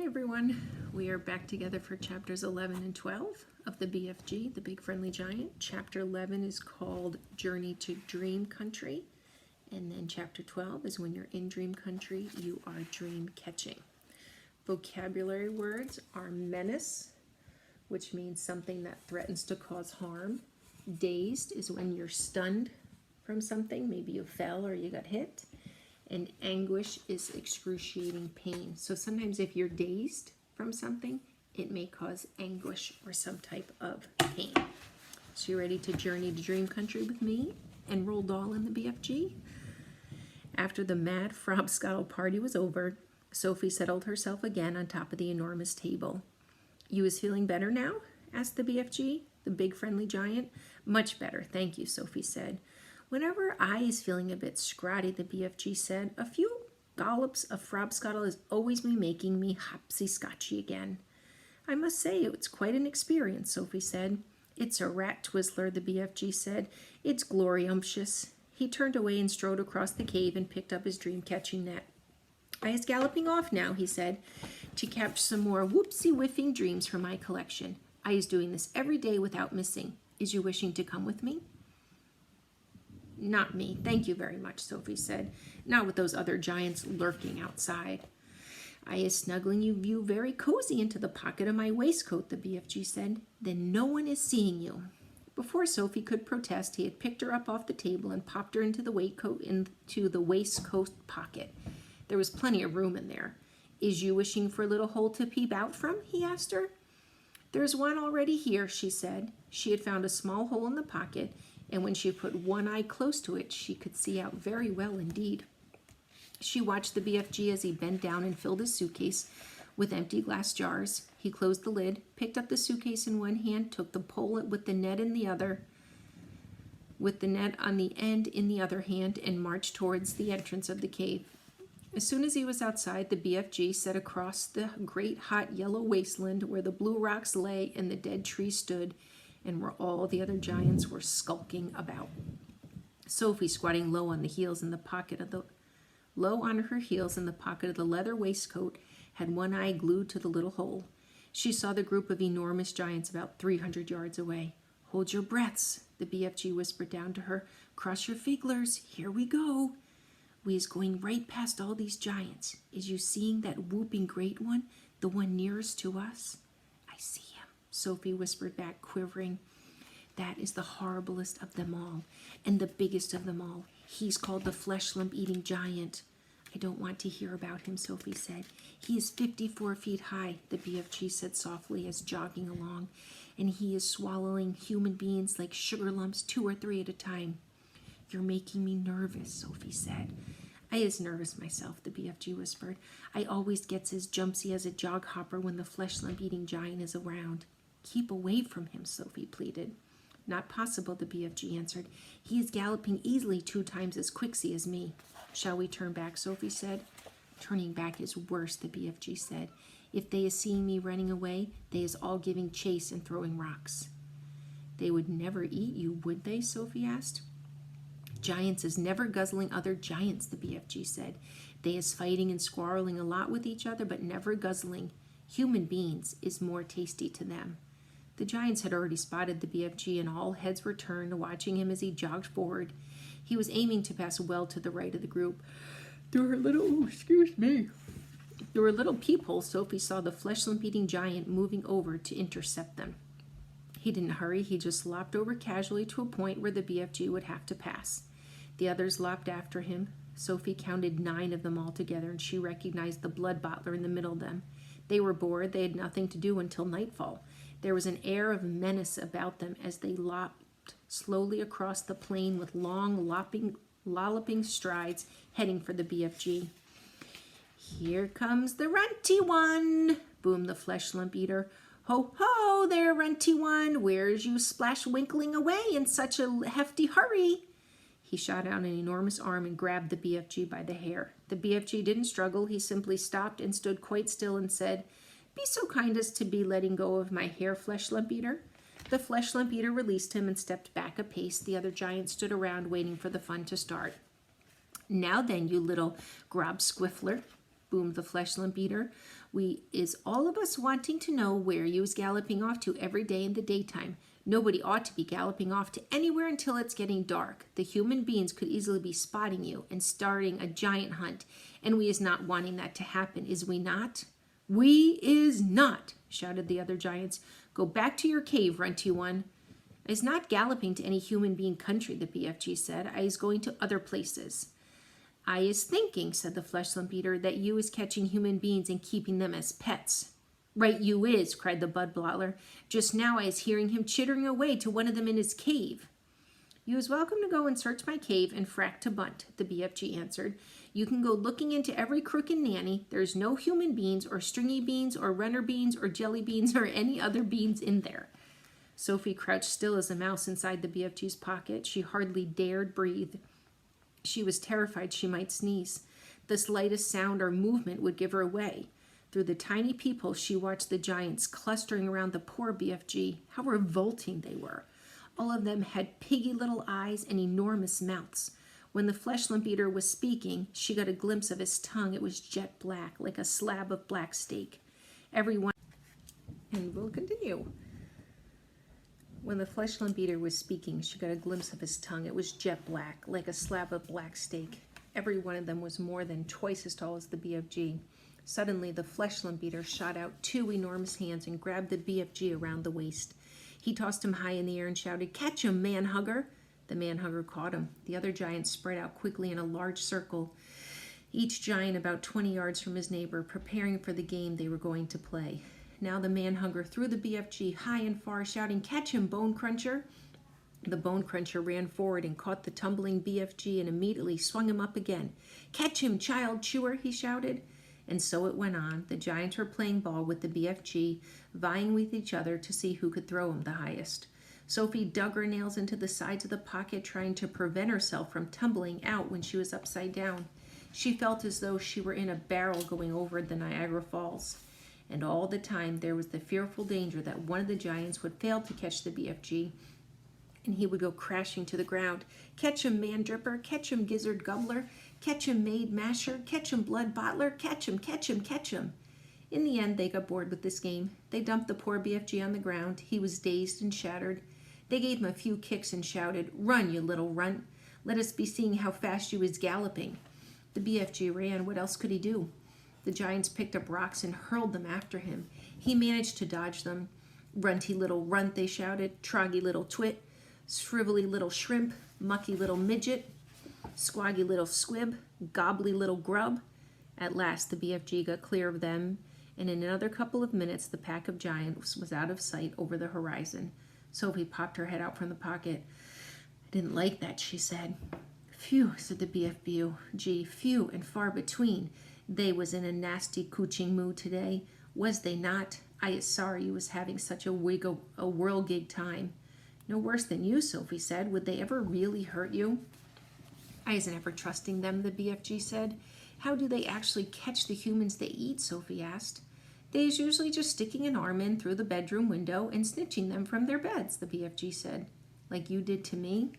Hi everyone, we are back together for chapters 11 and 12 of the BFG, the Big Friendly Giant. Chapter 11 is called Journey to Dream Country, and then chapter 12 is when you're in Dream Country, you are dream catching. Vocabulary words are menace, which means something that threatens to cause harm. Dazed is when you're stunned from something, maybe you fell or you got hit. And anguish is excruciating pain. So sometimes if you're dazed from something, it may cause anguish or some type of pain. So you ready to journey to dream country with me and Roald Dahl in the BFG? After the mad frobscottle party was over, Sophie settled herself again on top of the enormous table. You is feeling better now? Asked the BFG, the Big Friendly Giant. Much better, thank you, Sophie said. Whenever I is feeling a bit scratty, the BFG said, a few dollops of frobscottle is always making me hopsy-scotchy again. I must say it's quite an experience, Sophie said. It's a rat twizzler, the BFG said. It's gloriumptious. He turned away and strode across the cave and picked up his dream-catching net. I is galloping off now, he said, to catch some more whoopsie-whiffing dreams for my collection. I is doing this every day without missing. Is you wishing to come with me? Not me, thank you very much, Sophie said. Not with those other giants lurking outside. I is snuggling you very cozy into the pocket of my waistcoat, the BFG said. Then no one is seeing you. Before Sophie could protest, he had picked her up off the table and popped her into the waistcoat pocket. There was plenty of room in there. Is you wishing for a little hole to peep out from? He asked her. There's one already here, she said. She had found a small hole in the pocket, and when she put one eye close to it, she could see out very well indeed. She watched the BFG as he bent down and filled his suitcase with empty glass jars. He closed the lid, picked up the suitcase in one hand, took the pole with the net in the other, with the net on the end in the other hand, and marched towards the entrance of the cave. As soon as he was outside, the BFG set across the great hot yellow wasteland where the blue rocks lay and the dead trees stood, and where all the other giants were skulking about. Sophie, squatting low on her heels in the pocket of the leather waistcoat, had one eye glued to the little hole. She saw the group of enormous giants about 300 yards away. Hold your breaths, the BFG whispered down to her. Cross your figglers, here we go. We is going right past all these giants. Is you seeing that whooping great one, the one nearest to us? I see him, Sophie whispered back, quivering. That is the horriblest of them all, and the biggest of them all. He's called the flesh-lump-eating giant. I don't want to hear about him, Sophie said. He is 54 feet high, the BFG said softly as jogging along, and he is swallowing human beings like sugar lumps 2 or 3 at a time. You're making me nervous, Sophie said. I is nervous myself, the BFG whispered. I always gets as jumpsy as a jog hopper when the flesh-lump-eating giant is around. Keep away from him, Sophie pleaded. Not possible, the BFG answered. He is galloping easily 2 times as quicksy as me. Shall we turn back, Sophie said. Turning back is worse, the BFG said. If they is seeing me running away, they is all giving chase and throwing rocks. They would never eat you, would they? Sophie asked. Giants is never guzzling other giants, the BFG said. They is fighting and squarreling a lot with each other, but never guzzling. Human beings is more tasty to them. The giants had already spotted the BFG, and all heads were turned, watching him as he jogged forward. He was aiming to pass well to the right of the group. Through her little peephole, Sophie saw the flesh-lump-eating giant moving over to intercept them. He didn't hurry. He just lopped over casually to a point where the BFG would have to pass. The others lopped after him. Sophie counted 9 of them altogether, and she recognized the blood bottler in the middle of them. They were bored. They had nothing to do until nightfall. There was an air of menace about them as they lopped slowly across the plain with long, lolloping strides, heading for the BFG. Here comes the runty one, boomed the flesh-lump-eater. Ho, ho, there, runty one. Where's you splash-winkling away in such a hefty hurry? He shot out an enormous arm and grabbed the BFG by the hair. The BFG didn't struggle. He simply stopped and stood quite still and said, Be so kind as to be letting go of my hair, flesh-lump-eater. The flesh-lump-eater released him and stepped back a pace. The other giants stood around waiting for the fun to start. Now then, you little grobsquiffler, boomed the flesh lump eater. We is all of us wanting to know where you is galloping off to every day in the daytime. Nobody ought to be galloping off to anywhere until it's getting dark. The human beings could easily be spotting you and starting a giant hunt, and we is not wanting that to happen, is we not? We is not, shouted the other giants. Go back to your cave, runty one. I is not galloping to any human being country, the BFG said. I is going to other places. I is thinking, said the flesh lump eater, that you is catching human beings and keeping them as pets. Right you is, cried the bud blottler. Just now I is hearing him chittering away to one of them in his cave. You is welcome to go and search my cave and frack to bunt, the BFG answered. You can go looking into every crook and nanny. There's no human beans or stringy beans or runner beans or jelly beans or any other beans in there. Sophie crouched still as a mouse inside the BFG's pocket. She hardly dared breathe. She was terrified she might sneeze. The slightest sound or movement would give her away. Through the tiny peephole, she watched the giants clustering around the poor BFG. How revolting they were. All of them had piggy little eyes and enormous mouths. When the flesh lump eater was speaking, she got a glimpse of his tongue. It was jet black, like a slab of black steak. Everyone, and we'll continue. When the flesh lump eater was speaking, she got a glimpse of his tongue. It was jet black, like a slab of black steak. Every one of them was more than twice as tall as the BFG. Suddenly, the flesh lump eater shot out two enormous hands and grabbed the BFG around the waist. He tossed him high in the air and shouted, "Catch him, man-hugger!" The man-hugger caught him. The other giants spread out quickly in a large circle, each giant about 20 yards from his neighbor, preparing for the game they were going to play. Now the man-hugger threw the BFG high and far, shouting, "Catch him, bone cruncher!" The bone cruncher ran forward and caught the tumbling BFG and immediately swung him up again. "Catch him, child chewer!" he shouted. And so it went on. The giants were playing ball with the BFG, vying with each other to see who could throw him the highest. Sophie dug her nails into the sides of the pocket, trying to prevent herself from tumbling out when she was upside down. She felt as though she were in a barrel going over the Niagara Falls. And all the time there was the fearful danger that one of the giants would fail to catch the BFG, and he would go crashing to the ground. "Catch him, man-dripper! Catch him, gizzard gobbler! Catch him, maid masher! Catch him, blood bottler! Catch him, catch him, catch him!" In the end, they got bored with this game. They dumped the poor BFG on the ground. He was dazed and shattered. They gave him a few kicks and shouted, "Run, you little runt! Let us be seeing how fast you is galloping." The BFG ran. What else could he do? The giants picked up rocks and hurled them after him. He managed to dodge them. "Runty little runt," they shouted. "Troggy little twit. Shrivelly little shrimp. Mucky little midget. Squaggy little squib. Gobbly little grub." At last the BFG got clear of them, and in another couple of minutes the pack of giants was out of sight over the horizon. Sophie popped her head out from the pocket. "I didn't like that," she said. "Phew," said the BFG. "Few and far between. They was in a nasty cooching mood today, was they not? I is sorry you was having such a whirligig time." "No worse than you," Sophie said. "Would they ever really hurt you?" "I isn't ever trusting them," the BFG said. "How do they actually catch the humans they eat?" Sophie asked. "They is usually just sticking an arm in through the bedroom window and snitching them from their beds," the BFG said. "Like you did to me?"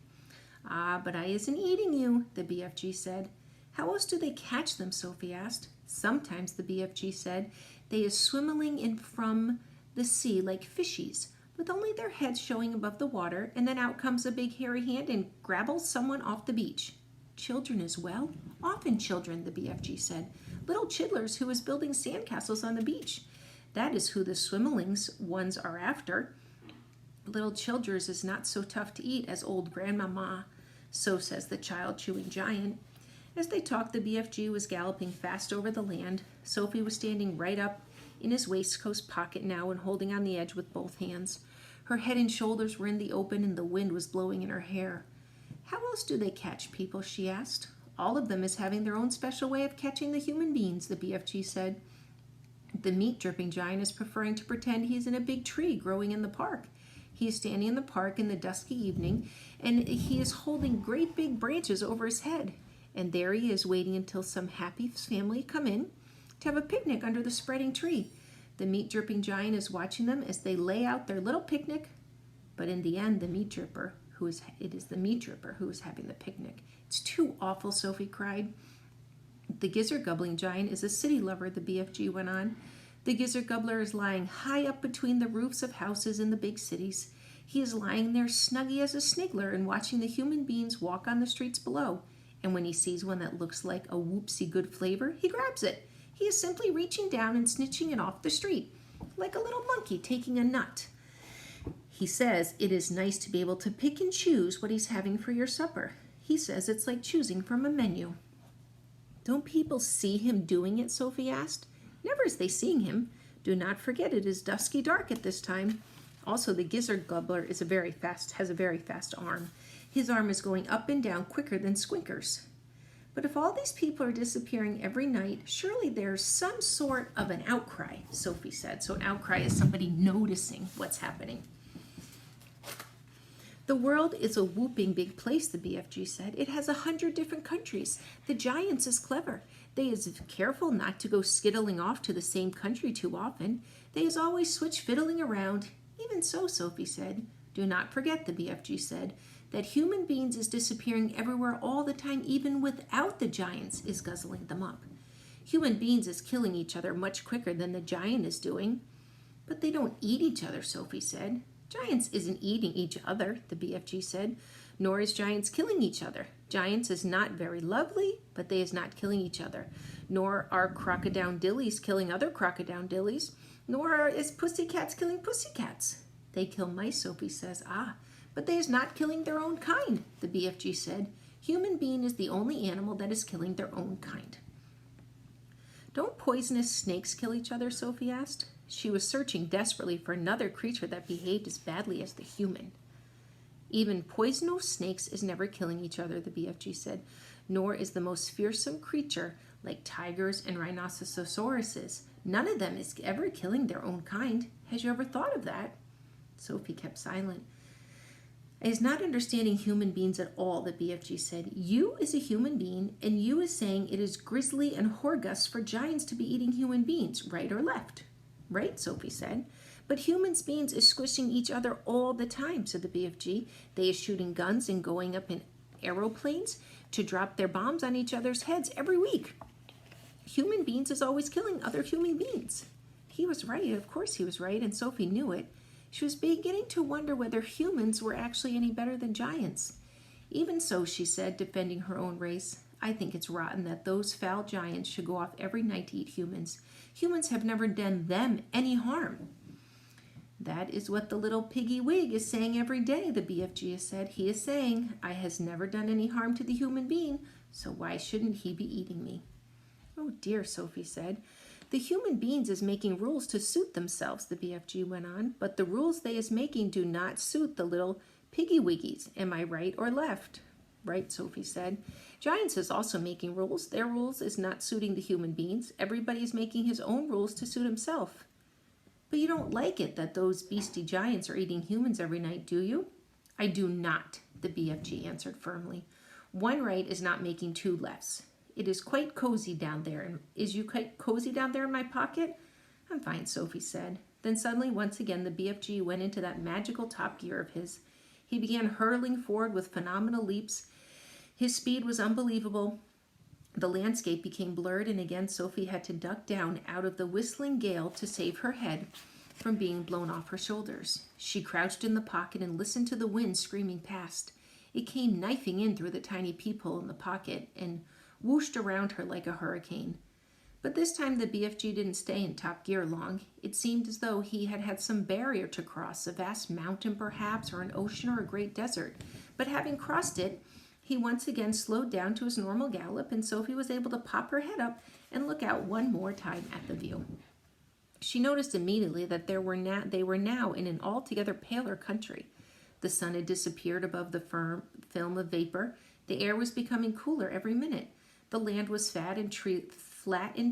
"Ah, but I isn't eating you," the BFG said. "How else do they catch them?" Sophie asked. "Sometimes," the BFG said, "they is swimming in from the sea like fishies, with only their heads showing above the water, and then out comes a big hairy hand and grabbles someone off the beach." "Children as well?" "Often children," the BFG said. "Little chidlers who is building sandcastles on the beach. That is who the swimmelings ones are after. Little childers is not so tough to eat as old grandmama, so says the child-chewing giant." As they talked, the BFG was galloping fast over the land. Sophie was standing right up in his waistcoat pocket now and holding on the edge with both hands. Her head and shoulders were in the open and the wind was blowing in her hair. "How else do they catch people?" she asked. "All of them is having their own special way of catching the human beings," the BFG said. "The meat-dripping giant is preferring to pretend he's in a big tree growing in the park. He is standing in the park in the dusky evening, and he is holding great big branches over his head. And there he is waiting until some happy family come in to have a picnic under the spreading tree. The meat-dripping giant is watching them as they lay out their little picnic. But in the end, it is the meat dripper who is having the picnic." "It's too awful," Sophie cried. The gizzard-gobbling giant is a city lover, the BFG went on. The gizzard-gobbler is lying high up between the roofs of houses in the big cities. He is lying there snuggy as a sniggler and watching the human beings walk on the streets below. And when he sees one that looks like a whoopsie good flavor, he grabs it. He is simply reaching down and snitching it off the street, like a little monkey taking a nut. He says it is nice to be able to pick and choose what he's having for your supper. He says it's like choosing from a menu. Don't people see him doing it? Sophie asked. Never is they seeing him. Do not forget it is dusky dark at this time. Also, the gizzard gobbler has a very fast arm. His arm is going up and down quicker than Squinker's. But if all these people are disappearing every night, surely there's some sort of an outcry, Sophie said. So an outcry is somebody noticing what's happening. The world is a whooping big place, the BFG said. It has 100 different countries. The giants is clever. They is careful not to go skittling off to the same country too often. They is always switch fiddling around. Even so, Sophie said. Do not forget, the BFG said, that human beings is disappearing everywhere all the time, even without the giants is guzzling them up. Human beings is killing each other much quicker than the giant is doing. But they don't eat each other, Sophie said. Giants isn't eating each other, the BFG said, nor is giants killing each other. Giants is not very lovely, but they is not killing each other. Nor are crocodile-dillies killing other crocodile-dillies, nor is pussycats killing pussycats. They kill mice, Sophie says. But they is not killing their own kind, the BFG said. Human being is the only animal that is killing their own kind. Don't poisonous snakes kill each other? Sophie asked. She was searching desperately for another creature that behaved as badly as the human. Even poisonous snakes is never killing each other, the BFG said, nor is the most fearsome creature like tigers and rhinoceroses. None of them is ever killing their own kind. Has you ever thought of that? Sophie kept silent. I is not understanding human beings at all, the BFG said. You is a human being, and you is saying it is grisly and horgus for giants to be eating human beings, right or left? Right, Sophie said. But humans beings is squishing each other all the time, said the BFG. They is shooting guns and going up in aeroplanes to drop their bombs on each other's heads every week. Human beings is always killing other human beings. He was right, of course he was right, and Sophie knew it. She was beginning to wonder whether humans were actually any better than giants. Even so, she said, defending her own race, I think it's rotten that those foul giants should go off every night to eat humans. Humans have never done them any harm. That is what the little piggy wig is saying every day, the BFG has said. He is saying, I has never done any harm to the human being, so why shouldn't he be eating me? Oh dear, Sophie said. The human beings is making rules to suit themselves, the BFG went on, but the rules they is making do not suit the little piggy wiggies. Am I right or left? Right, Sophie said. Giants is also making rules. Their rules is not suiting the human beings. Everybody is making his own rules to suit himself. But you don't like it that those beastie giants are eating humans every night, do you? I do not, the BFG answered firmly. One right is not making two lefts. It is quite cozy down there. And is you quite cozy down there in my pocket? I'm fine, Sophie said. Then suddenly, once again, the BFG went into that magical top gear of his. He began hurtling forward with phenomenal leaps. His speed was unbelievable. The landscape became blurred, and again Sophie had to duck down out of the whistling gale to save her head from being blown off her shoulders. She crouched in the pocket and listened to the wind screaming past. It came knifing in through the tiny peephole in the pocket and whooshed around her like a hurricane. But this time the BFG didn't stay in top gear long. It seemed as though he had had some barrier to cross, a vast mountain perhaps, or an ocean or a great desert. But having crossed it, he once again slowed down to his normal gallop, and Sophie was able to pop her head up and look out one more time at the view. She noticed immediately that they were now in an altogether paler country. The sun had disappeared above the film of vapor. The air was becoming cooler every minute. The land was flat and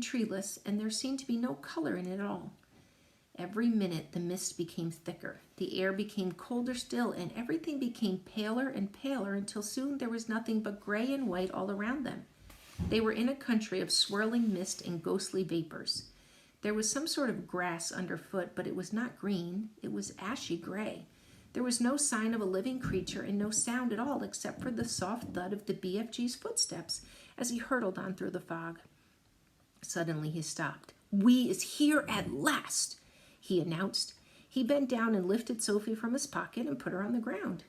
treeless, and there seemed to be no color in it at all. Every minute the mist became thicker. The air became colder still, and everything became paler and paler until soon there was nothing but gray and white all around them. They were in a country of swirling mist and ghostly vapors. There was some sort of grass underfoot, but it was not green. It was ashy gray. There was no sign of a living creature and no sound at all except for the soft thud of the BFG's footsteps as he hurtled on through the fog. Suddenly he stopped. "We is here at last," he announced. He bent down and lifted Sophie from his pocket and put her on the ground.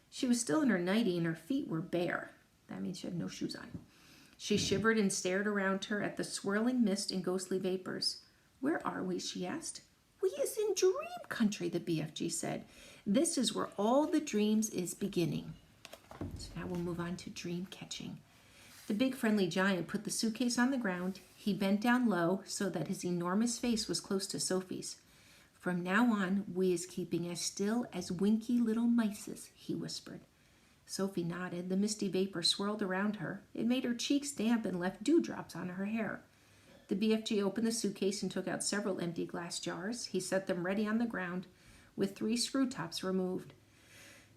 She was still in her nightie and her feet were bare. That means she had no shoes on. She shivered and stared around her at the swirling mist and ghostly vapors. "Where are we?" she asked. "We is in dream country," the BFG said. "This is where all the dreams is beginning." So now we'll move on to dream catching. The big friendly giant put the suitcase on the ground. He bent down low so that his enormous face was close to Sophie's. "From now on, we is keeping as still as winky little mices," he whispered. Sophie nodded. The misty vapor swirled around her. It made her cheeks damp and left dewdrops on her hair. The BFG opened the suitcase and took out several empty glass jars. He set them ready on the ground with 3 screw tops removed.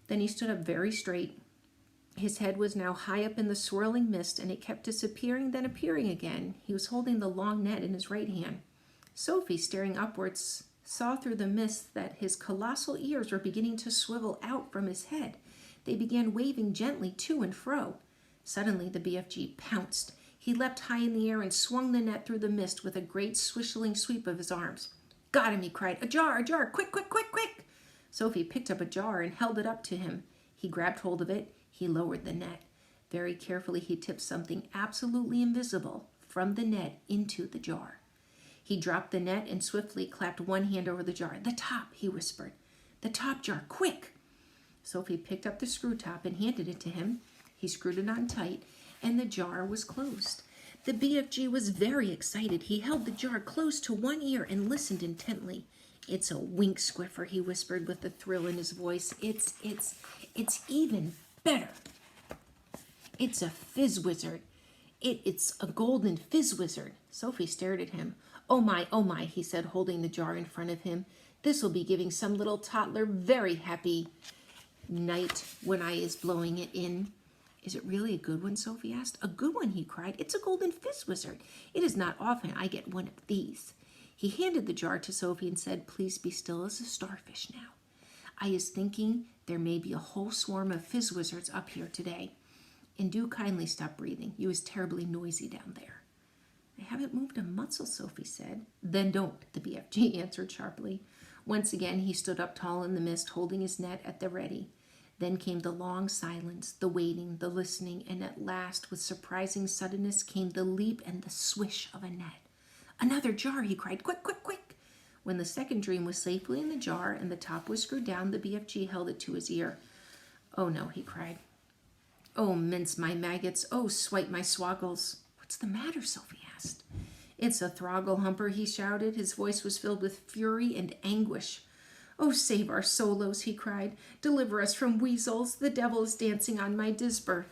Then he stood up very straight. His head was now high up in the swirling mist, and it kept disappearing, then appearing again. He was holding the long net in his right hand. Sophie, staring upwards, saw through the mist that his colossal ears were beginning to swivel out from his head. They began waving gently to and fro. Suddenly the BFG pounced. He leapt high in the air and swung the net through the mist with a great swishing sweep of his arms. "Got him," he cried. A jar, quick, quick, quick, quick." Sophie picked up a jar and held it up to him. He grabbed hold of it. He lowered the net. Very carefully he tipped something absolutely invisible from the net into the jar. He dropped the net and swiftly clapped one hand over the jar. "The top," he whispered. "The top jar, quick." Sophie picked up the screw top and handed it to him. He screwed it on tight, and the jar was closed. The BFG was very excited. He held the jar close to one ear and listened intently. "It's a wink squiffer," he whispered with a thrill in his voice. It's even better. It's a fizz wizard. It's a golden fizz wizard." Sophie stared at him. Oh my, he said, holding the jar in front of him. "This will be giving some little toddler very happy night when I is blowing it in." "Is it really a good one?" Sophie asked. "A good one," he cried. "It's a golden fizz wizard. It is not often I get one of these." He handed the jar to Sophie and said, "Please be still as a starfish now. I is thinking there may be a whole swarm of fizz wizards up here today. And do kindly stop breathing. You is terribly noisy down there." "I haven't moved a muscle," Sophie said. "Then don't," the BFG answered sharply. Once again he stood up tall in the mist, holding his net at the ready. Then came the long silence, the waiting, the listening, and at last, with surprising suddenness, came the leap and the swish of a net. "Another jar," he cried. "Quick, quick, quick." When the second dream was safely in the jar and the top was screwed down, the BFG held it to his ear. "Oh no," he cried. "Oh, mince my maggots. Oh, swipe my swoggles." "What's the matter?" Sophie asked. "It's a throggle humper," he shouted. His voice was filled with fury and anguish. "Oh, save our solos," he cried. "Deliver us from weasels. The devil is dancing on my disper."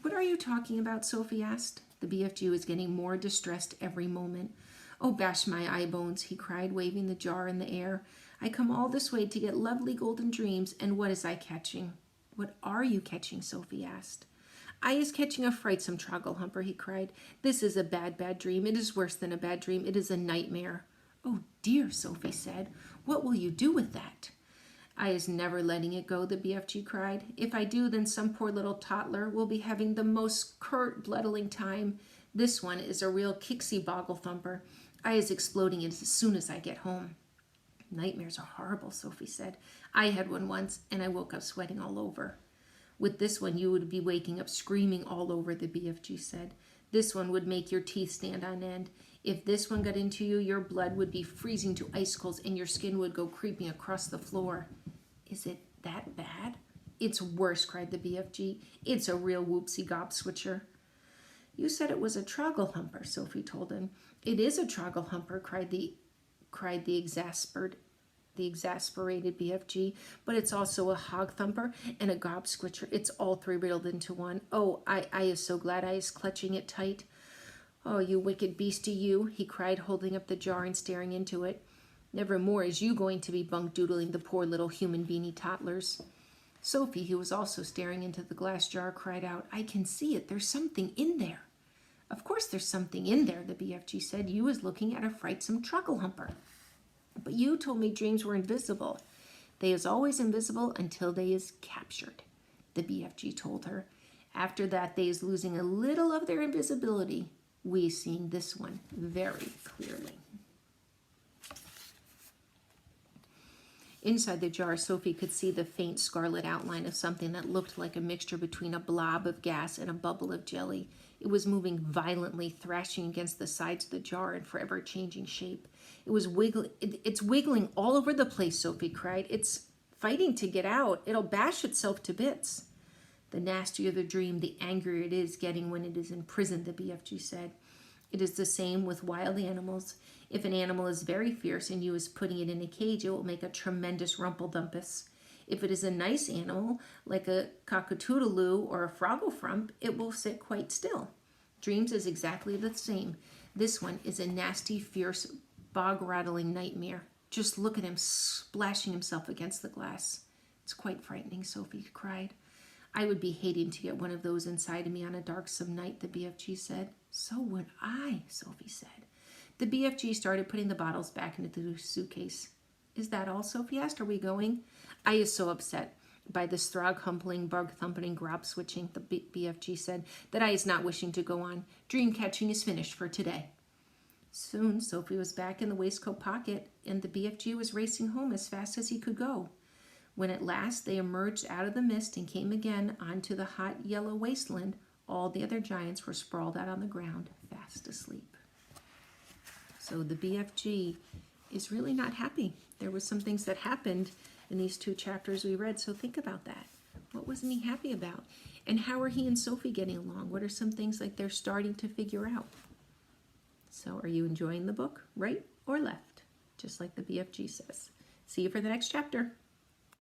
"What are you talking about?" Sophie asked. The BFG was getting more distressed every moment. "Oh, bash my eye bones," he cried, waving the jar in the air. "I come all this way to get lovely golden dreams, and what is I catching?" "What are you catching?" Sophie asked. "I is catching a frightsome troggle humper," he cried. "This is a bad, bad dream. It is worse than a bad dream. It is a nightmare." "Oh dear," Sophie said. "What will you do with that?" "I is never letting it go," the BFG cried. "If I do, then some poor little toddler will be having the most curt-bloodling time. This one is a real kicksy boggle thumper. I is exploding it as soon as I get home." "Nightmares are horrible," Sophie said. "I had one once, and I woke up sweating all over." "With this one, you would be waking up screaming all over," the BFG said. "This one would make your teeth stand on end. If this one got into you, your blood would be freezing to icicles, and your skin would go creeping across the floor." "Is it that bad?" "It's worse," cried the BFG. "It's a real whoopsie gobswitcher." "You said it was a troggle humper," Sophie told him. "It is a troggle humper," cried the exasperated BFG, "but it's also a hog thumper and a gobsquitcher. It's all three riddled into one. Oh, I is so glad I is clutching it tight." "Oh, you wicked beastie, you," he cried, holding up the jar and staring into it. "Never more is you going to be bunk-doodling the poor little human beanie toddlers." Sophie, who was also staring into the glass jar, cried out, "I can see it. There's something in there." "Of course there's something in there," the BFG said. "You is looking at a frightsome troggle humper. But you told me dreams were invisible." "They is always invisible until they is captured," the BFG told her. "After that, they is losing a little of their invisibility. We seen this one very clearly. Inside the jar, Sophie could see the faint scarlet outline of something that looked like a mixture between a blob of gas and a bubble of jelly. It was moving violently, thrashing against the sides of the jar in forever changing shape. It was wiggling. It's wiggling all over the place, Sophie cried. It's fighting to get out. It'll bash itself to bits. The nastier the dream, the angrier it is getting when it is imprisoned, the BFG said. It is the same with wild animals. If an animal is very fierce and you is putting it in a cage, it will make a tremendous rumpeldumpus. If it is a nice animal, like a cockatoodaloo or a frogglefrump, it will sit quite still. Dreams is exactly the same. This one is a nasty, fierce, bog-rattling nightmare. Just look at him splashing himself against the glass. It's quite frightening, Sophie cried. I would be hating to get one of those inside of me on a darksome night, the BFG said. So would I, Sophie said. The BFG started putting the bottles back into the suitcase. Is that all, Sophie asked? Are we going? I is so upset by this throg-humpling, bug-thumping, grob-switching, the BFG said, that I is not wishing to go on. Dream-catching is finished for today. Soon, Sophie was back in the waistcoat pocket, and the BFG was racing home as fast as he could go. When at last they emerged out of the mist and came again onto the hot yellow wasteland, all the other giants were sprawled out on the ground, fast asleep. So the BFG is really not happy. There were some things that happened in these 2 chapters we read, so think about that. What wasn't he happy about? And how are he and Sophie getting along? What are some things like they're starting to figure out? So are you enjoying the book, right or left? Just like the BFG says. See you for the next chapter.